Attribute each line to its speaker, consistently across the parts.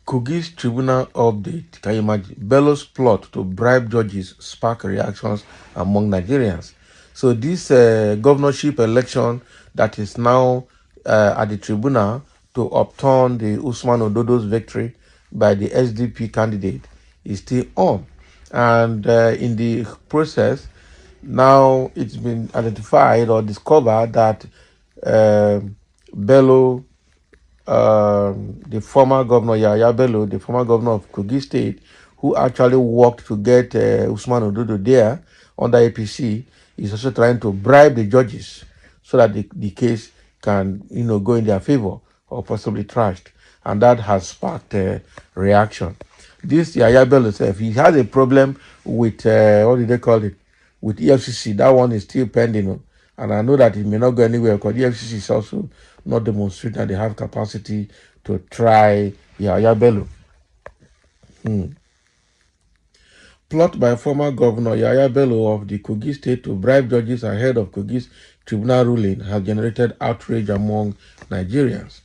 Speaker 1: Kogi's Tribunal update. Can you imagine? Bello's plot to bribe judges spark reactions among Nigerians. So this governorship election that is now at the tribunal to upturn the Usman Ododo's victory by the SDP candidate is still on. And in the process, now it's been identified or discovered that uh, Bello the former governor Yahya Bello, the former governor of Kogi State, who actually worked to get Usman Ododo there under APC, is also trying to bribe the judges so that the case can, go in their favor or possibly trashed. And that has sparked reaction. This Yahya Bello himself, he has a problem with, what did they call it? With EFCC. That one is still pending. And I know that it may not go anywhere because EFCC is also not demonstrating that they have capacity to try Yahya Bello. Plot by former governor Yahya Bello of the Kogi state to bribe judges ahead of Kogi's tribunal ruling has generated outrage among Nigerians.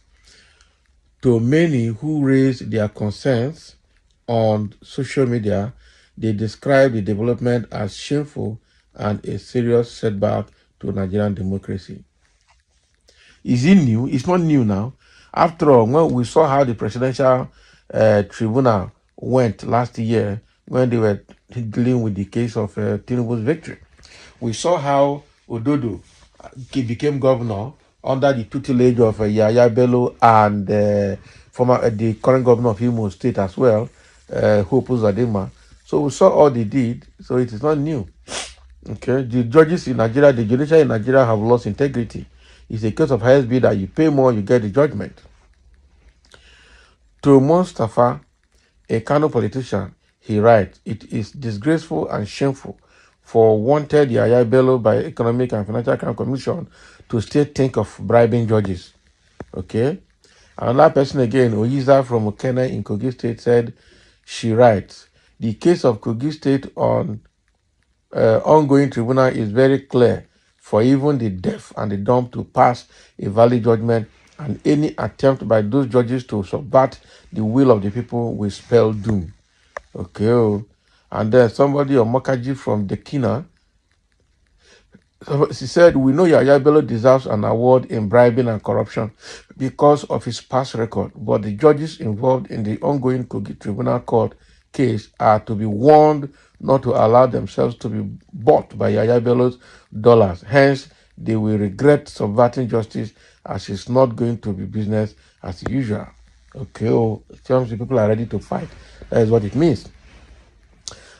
Speaker 1: To many who raised their concerns on social media, they describe the development as shameful and a serious setback to Nigerian democracy. Is it new? It's not new now. After all, when we saw how the presidential tribunal went last year when they were dealing with the case of Tinubu's victory, we saw how Ododo became governor under the tutelage of Yahya Bello and the current governor of Imo State as well, Hope Uzodinma. So we saw all they did. So it is not new. Okay, the judges in Nigeria, the judiciary in Nigeria have lost integrity. It's a case of highest bid that you pay more, you get the judgment. To Mustafa, a Kano politician, he writes, it is disgraceful and shameful for wanted Yahya Bello by Economic and Financial Crime Commission to still think of bribing judges. Okay? Another person again, Oyiza from Okene in Kogi State said, she writes, the case of Kogi State on ongoing tribunal is very clear for even the deaf and the dumb to pass a valid judgment, and any attempt by those judges to subvert the will of the people will spell doom. Okay. And then somebody, Omakaji from Dekina, she said, we know Yahya Bello deserves an award in bribing and corruption because of his past record, but the judges involved in the ongoing Kogi Tribunal Court case are to be warned not to allow themselves to be bought by Yahya Bello's dollars. Hence, they will regret subverting justice as it's not going to be business as usual. Okay, it tells the people are ready to fight. That is what it means.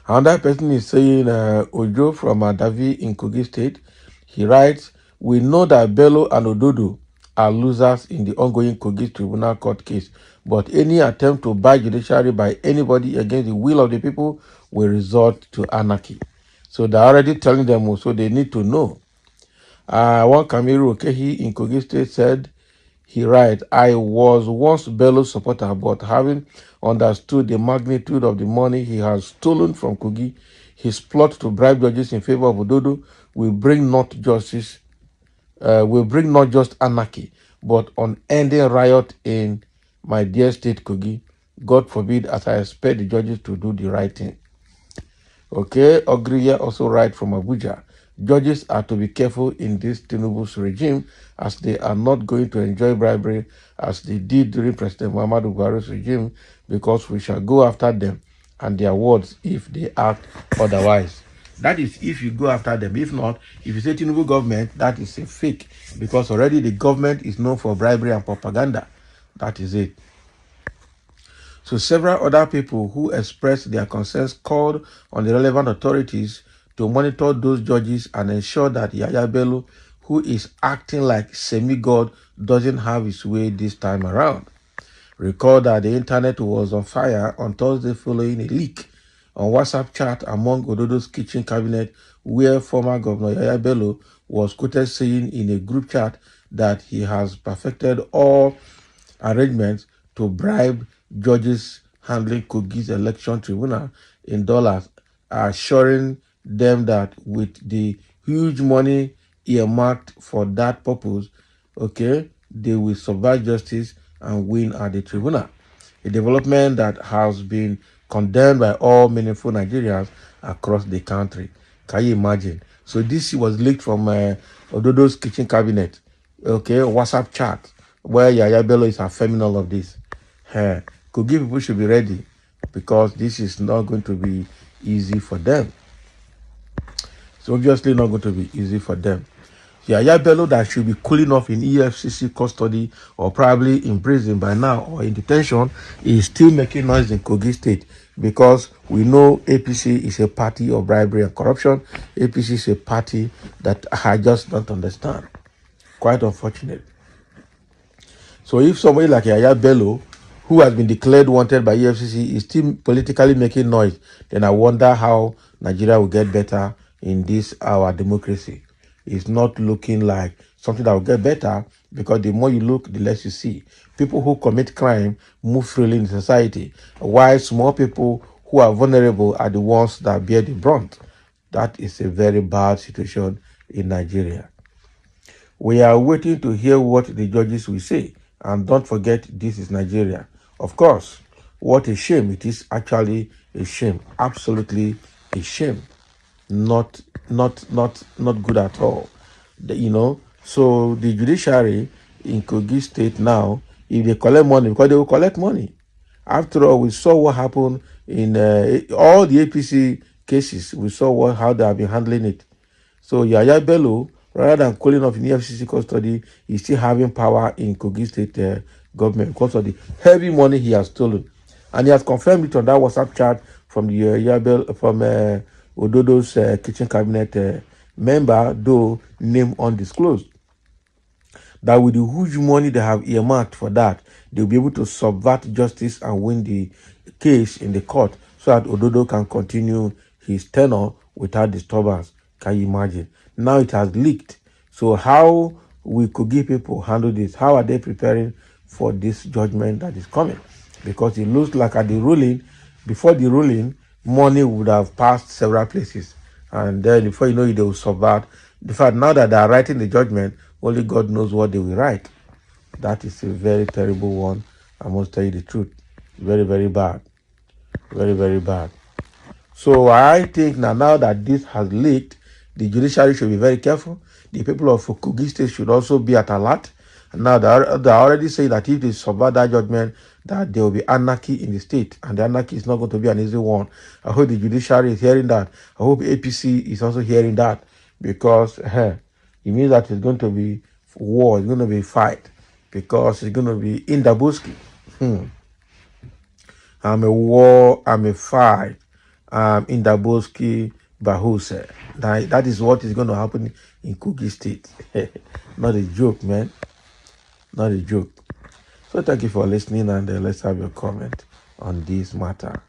Speaker 1: Another person is saying, Ojo from Adavi in Kogi State, he writes, we know that Bello and Ododo are losers in the ongoing Kogi Tribunal Court case, but any attempt to buy judiciary by anybody against the will of the people will resort to anarchy. So they're already telling them, so they need to know. One Kamiru Okehi in Kogi State said, he writes, I was once Bello's supporter, but having understood the magnitude of the money he has stolen from Kogi, his plot to bribe judges in favor of Ododo will bring not justice, will bring not just anarchy, but unending riot in my dear state Kogi. God forbid, as I expect the judges to do the right thing. Okay, Ogriya also writes from Abuja. Judges are to be careful in this Tinubu's regime as they are not going to enjoy bribery as they did during President Muhammadu Buhari's regime, because we shall go after them and their words if they act otherwise. That is if you go after them. If not, if you say Tinubu government, that is a fake, because already the government is known for bribery and propaganda. That is it. So several other people who expressed their concerns called on the relevant authorities to monitor those judges and ensure that Yahya Bello, who is acting like semi-god, doesn't have his way this time around. Recall that the internet was on fire on Thursday following a leak on WhatsApp chat among Ododo's kitchen cabinet, where former Governor Yahya Bello was quoted saying in a group chat that he has perfected all arrangements to bribe judges handling Kogi's election tribunal in dollars, assuring them that with the huge money earmarked for that purpose, okay, they will survive justice and win at the tribunal. a development that has been condemned by all meaningful Nigerians across the country. Can you imagine? So this was leaked from Ododo's kitchen cabinet, okay, WhatsApp chat, where Yaya Bello is affirming all of this. Kogi people should be ready because this is not going to be easy for them. It's obviously not going to be easy for them. Yaya Bello that should be cooling off in EFCC custody or probably in prison by now or in detention is still making noise in Kogi State because we know APC is a party of bribery and corruption. APC is a party that I just don't understand. Quite unfortunate. So if somebody like Yaya Bello, who has been declared wanted by EFCC, is still politically making noise, then I wonder how Nigeria will get better in this our democracy. It's not looking like something that will get better because the more you look, the less you see. People who commit crime move freely in society, while small people who are vulnerable are the ones that bear the brunt. That is a very bad situation in Nigeria. We are waiting to hear what the judges will say. And don't forget, this is Nigeria. Of course, what a shame. It is actually a shame. Absolutely a shame. Not good at all. So the judiciary in Kogi State now, if they collect money, because they will collect money. After all, we saw what happened in all the APC cases. We saw how they have been handling it. So Yaya Bello, rather than calling off in EFCC custody, is still having power in Kogi State government because of the heavy money he has stolen. And he has confirmed it on that WhatsApp chat from the Yaya Bello, from Ododo's kitchen cabinet member, though name undisclosed. That with the huge money they have earmarked for that, they'll be able to subvert justice and win the case in the court so that Ododo can continue his tenure without disturbance. Can you imagine? Now it has leaked. So how will Kogi people handle this? How are they preparing for this judgment that is coming? Because it looks like at the ruling, before the ruling, money would have passed several places. And then before you know it, they will subvert. In fact, now that they are writing the judgment, only God knows what they will write. That is a very terrible one. I must tell you the truth. Very, very bad. Very, very bad. So I think now that this has leaked, the judiciary should be very careful. The people of Kogi State should also be at alert. And now they are already saying that if they subvert that judgment, that there will be anarchy in the state. And the anarchy is not going to be an easy one. I hope the judiciary is hearing that. I hope APC is also hearing that. Because it means that it's going to be war, it's going to be fight. Because it's going to be in the Buski. I'm a war, I'm a fight. In the Boski Bahuse. That is what is going to happen in Kogi State. Not a joke, man. Not a joke. So thank you for listening, and let's have your comment on this matter.